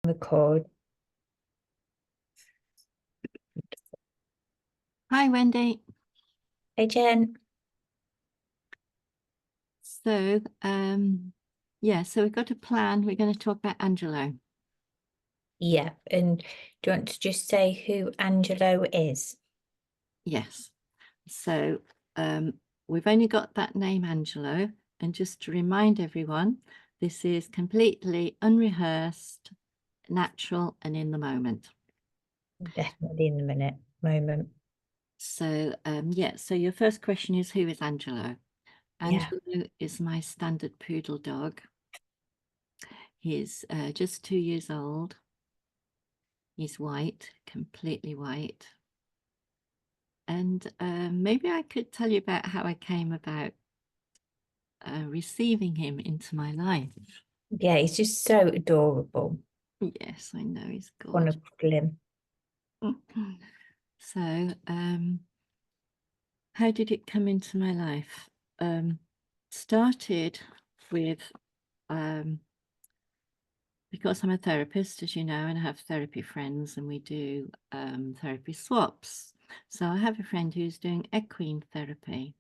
Record. Hi, Wendy. Hey Jen. So, yeah, so we've got a plan. We're going to talk about Angelo. Yeah, and do you want to just say who Angelo is? Yes. So, we've only got that name, Angelo. And just to remind everyone, this is completely unrehearsed, natural, and in the moment. Definitely in the moment. So, yeah, so your first question is, who is Angelo? Yeah. Angelo is my standard poodle dog. He's just 2 years old. He's white, completely white. And maybe I could tell you about how I came about receiving him into my life. Yeah, he's just so adorable. Yes, I know he's Want to gorgeous. cuddle him. So, how did it come into my life? Started with because I'm a therapist, as you know, and I have therapy friends, and we do therapy swaps. So I have a friend who's doing equine therapy.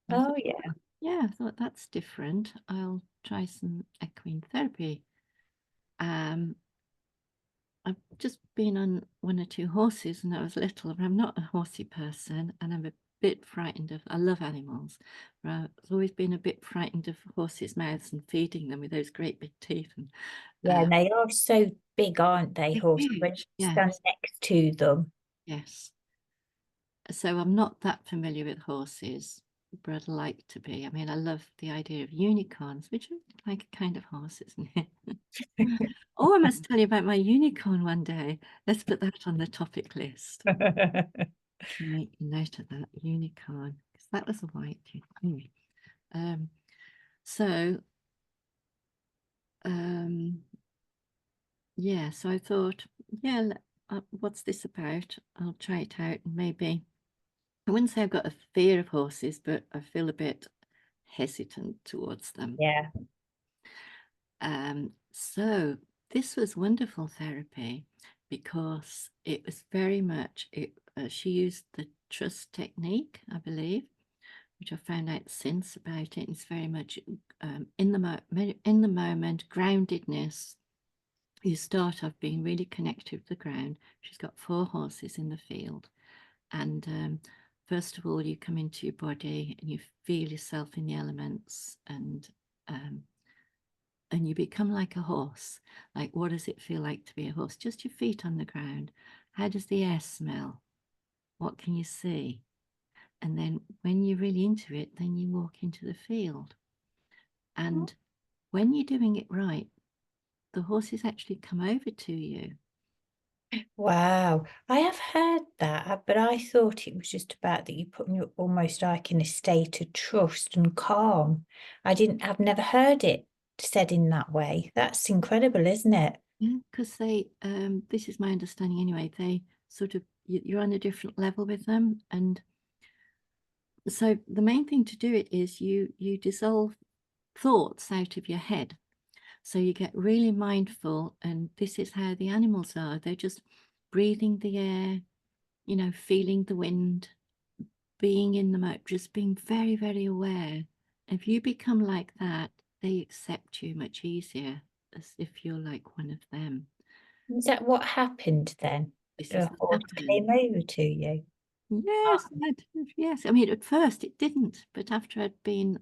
And I Oh thought, yeah. yeah, I thought that's different. I'll try some equine therapy. Um, I've just been on one or two horses when I was little, but I'm not a horsey person, and I'm a bit frightened of. I love animals, but I've always been a bit frightened of horses' mouths and feeding them with those great big teeth. And Yeah, and they are so big, aren't they, they're horses, when you huge. stand Yes, next to them. yes. So I'm not that familiar with horses, but I'd like to be. I mean, I love the idea of unicorns, which are like a kind of horse, isn't it? Oh, I must tell you about my unicorn one day. Let's put that on the topic list. Make note of that unicorn, because that was a white unicorn. Um, so um, yeah, so I thought, yeah, what's this about? I'll try it out, and maybe I wouldn't say I've got a fear of horses, but I feel a bit hesitant towards them. Yeah. So this was wonderful therapy because it was very much she used the trust technique, I believe, which I found out since about it. It's very much in the moment, groundedness. You start off being really connected with the ground. She's got 4 horses in the field, and first of all, you come into your body and you feel yourself in the elements, um, and you become like a horse. Like, what does it feel like to be a horse? Just your feet on the ground. How does the air smell? What can you see? And then when you're really into it, then you walk into the field. And when you're doing it right, the horses actually come over to you. Wow. I have heard that, but I thought it was just about that you put you almost like in a state of trust and calm. I've never heard it said in that way. That's incredible, isn't it? Yeah, because this is my understanding anyway, they sort of, you're on a different level with them. And so the main thing to do it is you dissolve thoughts out of your head. So you get really mindful, and this is how the animals are. They're just breathing the air, feeling the wind, being in the moment, just being very, very aware. If you become like that, they accept you much easier, as if you're like one of them. Is that what happened then? This is The what horse came happened. over to you. Yes, yes. I mean, at first it didn't, but after I'd been,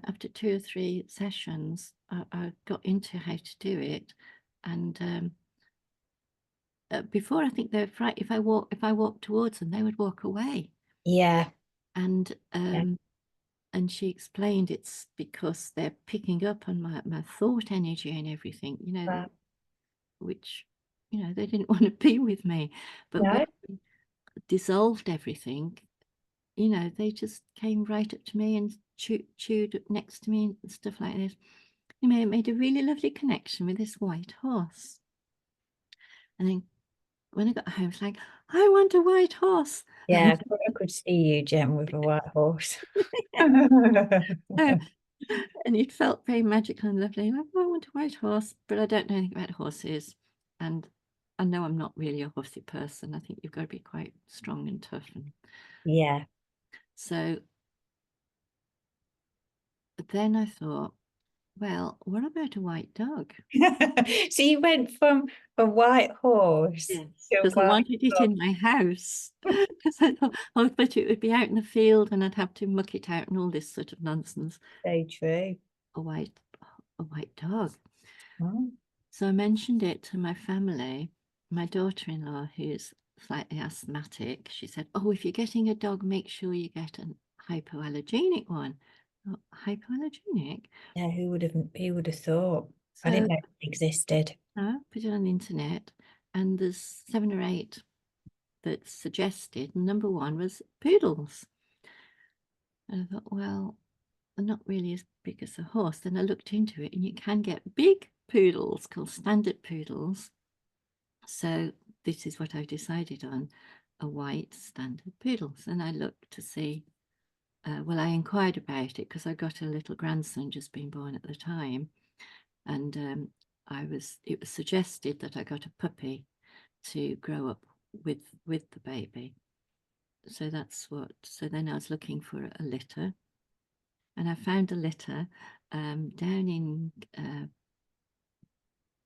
after 2 or 3 sessions, I got into how to do it, and before I think they were frightened. If I walked towards them, they would walk away. Yeah. And Yeah. and she explained it's because they're picking up on my thought energy and everything, Wow. which they didn't want to be with me. But when No. we dissolved everything, they just came right up to me and chewed up next to me and stuff like this. It made a really lovely connection with this white horse. And then when I got home, it's like, I want a white horse. Yeah, I could see you, Jen, with a white horse. So And it felt very magical and lovely. Like, oh, I want a white horse, but I don't know anything about horses. And I know I'm not really a horsey person. I think you've got to be quite strong and tough. And Yeah. so then I thought, well, what about a white dog? So you went from a white horse Yes, to a because I white wanted it dog. in my house. Because I thought, oh, but it would be out in the field and I'd have to muck it out and all this sort of nonsense. So true. A white, a white dog. Oh, So I mentioned it to my family. My daughter-in-law, who's slightly asthmatic, she said, oh, if you're getting a dog, make sure you get a hypoallergenic one. Oh, hypoallergenic? yeah, who would have thought? I So didn't know it existed. I put it on the internet, and there's 7 or 8 that suggested. Number one was poodles. And I thought, well, they're not really as big as a horse. Then I looked into it, and you can get big poodles called standard poodles. So this is what I decided on, a white standard poodles. And I looked to see, well, I inquired about it because I got a little grandson just being born at the time. And it was suggested that I got a puppy to grow up with the baby. So so then I was looking for a litter, and I found a litter down in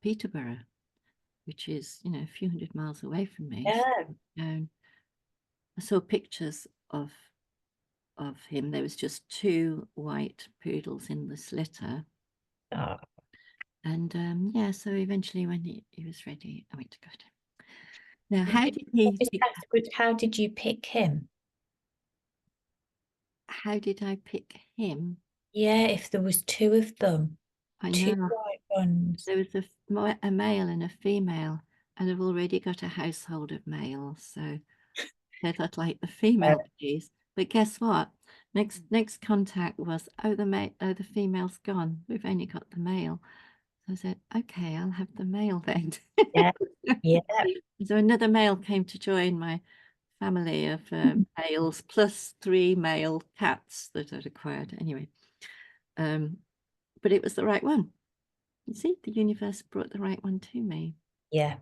Peterborough, which is, a few hundred miles away from me. So Yeah. down, I saw pictures of him. There was just 2 white poodles in this litter. Oh. And yeah, so eventually when he was ready, I went to get him. Now, Can how I did he just pick, ask, how did you pick him? how did I pick him? Yeah, if there was two of them, I two know white ones. there was a male and a female, and I've already got a household of males, so they thought like the female, Oh, please. But guess what? Next contact was, oh, the female's gone. We've only got the male. So I said, okay, I'll have the male then. yeah, yeah. So another male came to join my family of males, plus 3 male cats that I'd acquired. Anyway, um, but it was the right one. You see, the universe brought the right one to me. Yeah.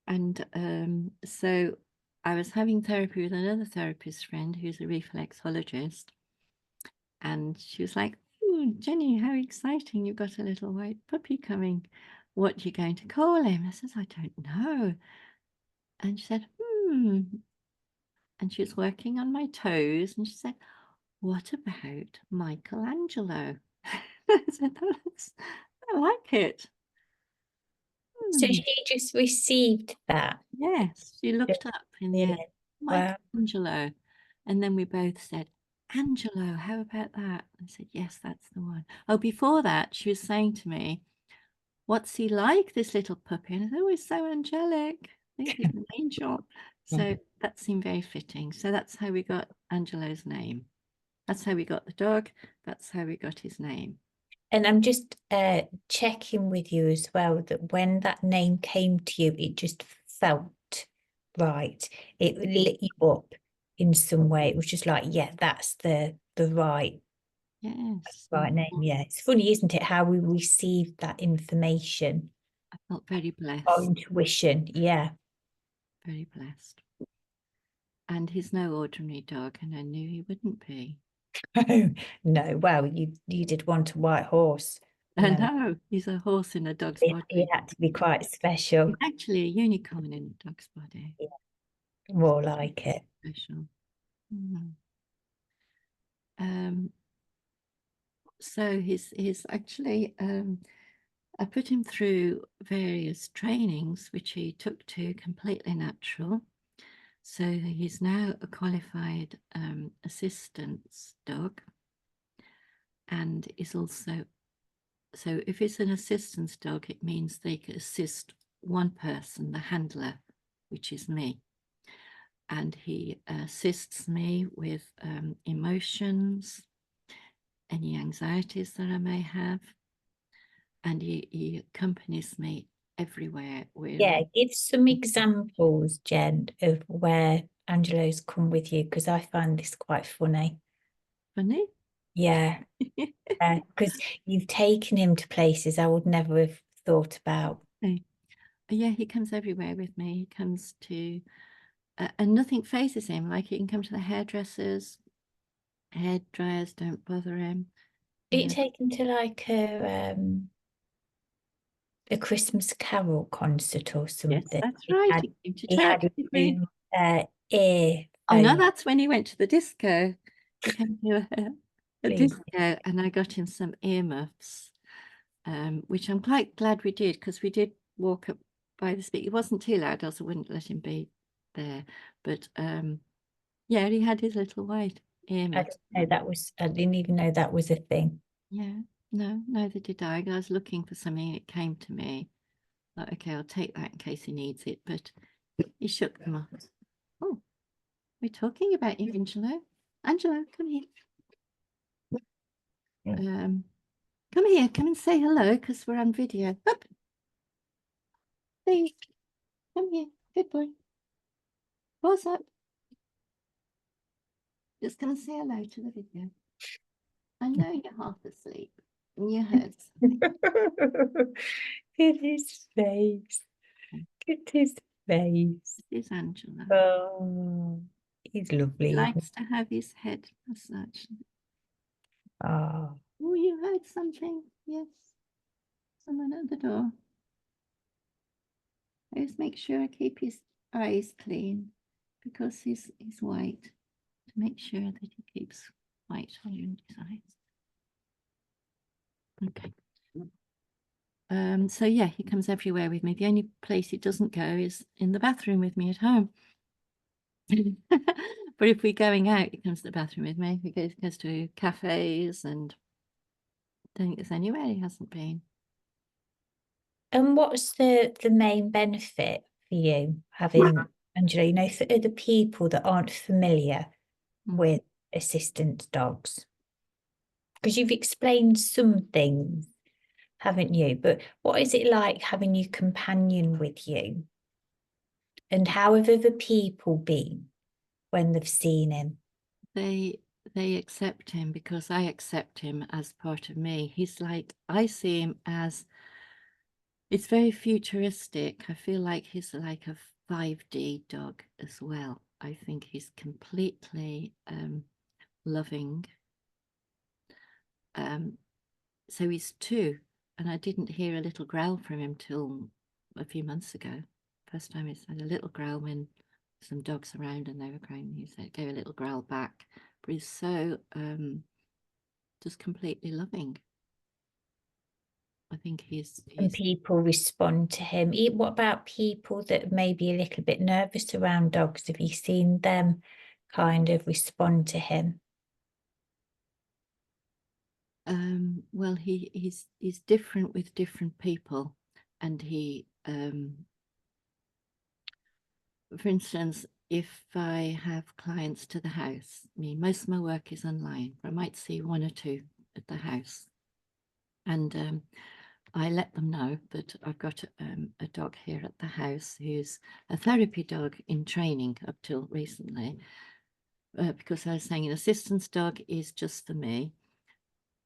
And so I was having therapy with another therapist friend who's a reflexologist. And she was like, "Ooh, Jenny, how exciting. You've got a little white puppy coming. What are you going to call him?" I says, "I don't know." And she said, "Hmm." And she was working on my toes. And she said, "What about Michelangelo?" I said, I like it. So Hmm. she just received that. Yes, she Just looked up in the brilliant. Wow. Michelangelo. And then we both said, "Angelo, how about that?" I said, "Yes, that's the one." Oh, before that, she was saying to me, "What's he like, this little puppy?" And I said, "Oh, he's so angelic. I think he's an angel." So that seemed very fitting. So that's how we got Angelo's name. That's how we got the dog. That's how we got his name. And I'm just checking with you as well that when that name came to you, it just felt right. It lit you up in some way. It was just like, yeah, that's the Yes. right name. Yeah. It's funny, isn't it, how we receive that information. I felt very Our blessed, intuition. Yeah. very blessed. And he's no ordinary dog, and I knew he wouldn't be. No, well, you did want a white horse. I No, know, he's a horse in a dog's he body. had to be quite He's special. actually a unicorn in a dog's body. Yeah, more like it. Special. Mm. Um, so he's actually I put him through various trainings, which he took to completely natural. So he's now a qualified assistance dog, and is also, so if it's an assistance dog, it means they can assist one person, the handler, which is me. And he assists me with emotions, any anxieties that I may have, and he accompanies me everywhere where Yeah, I. give some examples, Jen, of where Angelo's come with you, because I find this quite funny. Funny? Yeah, because you've taken him to places I would never have thought about. So, yeah, he comes everywhere with me. He comes to, and nothing phases him. Like he can come to the hairdressers, hair dryers don't bother him. Did You you know, take him to like a Christmas Carol concert or yes, something? that's He right. had He came to he had church his with me. own Oh no, earphone. that's when he went to the disco. He came to a disco, and I got him some earmuffs, which I'm quite glad we did because we did walk up by the speaker. It wasn't too loud, else I wouldn't let him be there. But yeah, he had his little white earmuffs. I didn't even know that was a thing. Yeah, no, neither did I. I was looking for something, it came to me. Like, okay, I'll take that in case he needs it. But he shook them off. Oh, we're talking about you, Angelo. Angelo, come here. Um, come here, come and say hello because we're on video. Up, please, come here. Good boy. Pause up. Just come and say hello to the video. I know you're half asleep and you heard something. Look at his face. Look at his face. This is Angelo. Oh, he's He lovely, isn't he? likes to have his head massaged. Oh, Oh, you heard something? Yes. Someone at the door. I just make sure I keep his eyes clean because he's white. To make sure that he keeps white around his eyes. Okay. So yeah, he comes everywhere with me. The only place he doesn't go is in the bathroom with me at home. But if we're going out, he comes to the bathroom with me. He goes to cafes, and I don't think there's anywhere he hasn't been. and what's the main benefit for you having Angela? You know, for other people that aren't familiar Mm. with assistant dogs, because you've explained some things, haven't you? But what is it like having your companion with you? And how have other people been when they've seen him? They they accept him because I accept him as part of me. He's like, I see him as, it's very futuristic. I feel like he's like a 5D dog as well. I think he's completely loving. Um, so he's 2, and I didn't hear a little growl from him till a few months ago. First time he had a little growl when some dogs around and they were crying. He said, gave a little growl back, but he's so just completely loving. I think And he's people respond to him. What about people that may be a little bit nervous around dogs? Have you seen them kind of respond to him? well, he's different with different people, and he for instance, if I have clients to the house, most of my work is online, but I might see 1 or 2 at the house, and I let them know that I've got a dog here at the house who's a therapy dog in training up till recently, because I was saying an assistance dog is just for me.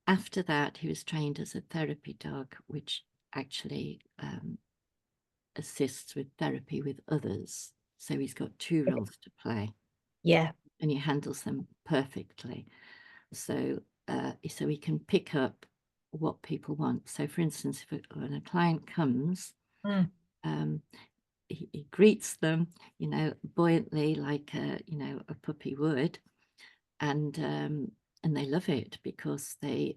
After that, he was trained as a therapy dog, which actually assists with therapy with others. So he's got 2 roles to play, Yeah. and he handles them perfectly. So he can pick up what people want. So, for instance, when a client comes, Mm. um, he greets them, buoyantly, like a puppy would, and they love it because they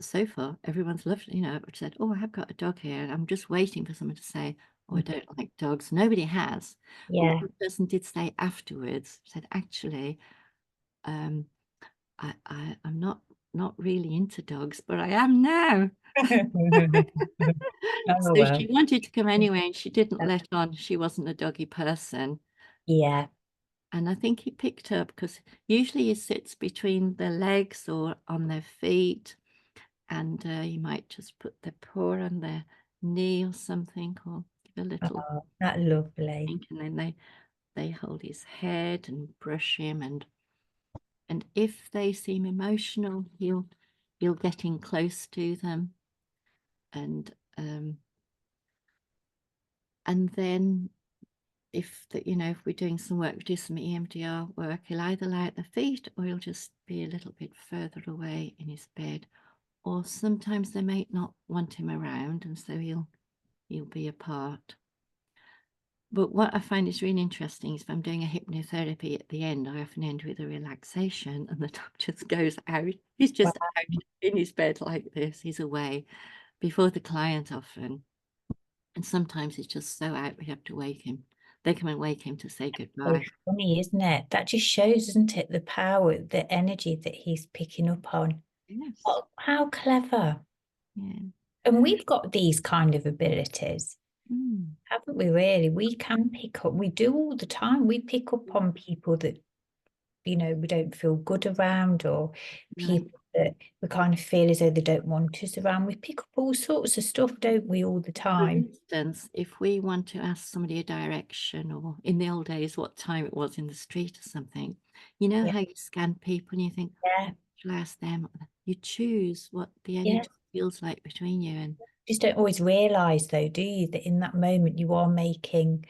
so far everyone's loved, said, oh, I have got a dog here, and I'm just waiting for someone to say, oh, I don't like dogs. Nobody has. But Yeah. one person did say afterwards, said, actually, um, I'm not really into dogs, but I am now. Oh So she well. wanted to come anyway, and she didn't let on she wasn't a doggy person. Yeah. And I think he picked up because usually he sits between their legs or on their feet, and you might just put their paw on their knee or something, or give a little Oh, that lovely. thing, and then they hold his head and brush him, and And if they seem emotional, he'll get in close to them, and then if the, if we're doing some work, we do some EMDR work, he'll either lie at the feet or he'll just be a little bit further away in his bed. Or sometimes they might not want him around, and so he'll be apart. But what I find is really interesting is if I'm doing a hypnotherapy at the end, I often end with a relaxation, and the dog just goes out. He's Wow. just out in his bed like this. He's away before the client often. And sometimes he's just so out we have to wake him. They come and wake him to say So goodbye. funny, isn't it? That just shows, doesn't it, the power, the energy that he's picking up on. Yes. Oh, how clever. Yeah. And we've got these kind of abilities, Mm. haven't we, really? We can pick up, we do all the time. We pick up on people that, we don't feel good around, or Right. people that we kind of feel as though they don't want us around. We pick up all sorts of stuff, don't we, all the For time? instance, if we want to ask somebody a direction, or in the old days, what time it was in the street or something, you know Yeah, how you scan people and you think, yeah, shall I ask them? You choose what the yeah. energy feels like between you. And Just don't always realize, though, do you, that in that moment you are making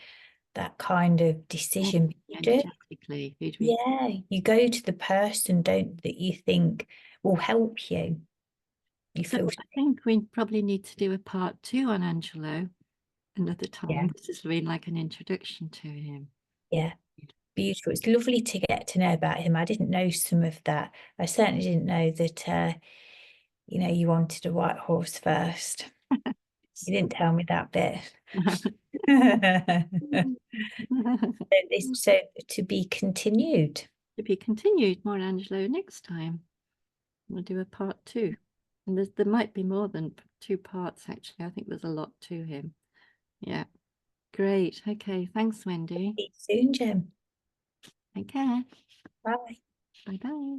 that kind of yes, decision. You do. energetically, who'd we? Yeah, you go to the person, don't that you think will help you. You So feel, I think we probably need to do a part two on Angelo another yeah, time. This has been like an introduction to him. yeah, beautiful. It's lovely to get to know about him. I didn't know some of that. I certainly didn't know that, you wanted a white horse first. You didn't tell me that bit. So to be continued. To be continued, more Angelo next time. We'll do a part two. And there might be more than two parts, actually. I think there's a lot to him. Yeah. Great. Okay. Thanks, Wendy. See you soon, Jim. Take care. Bye. Bye bye.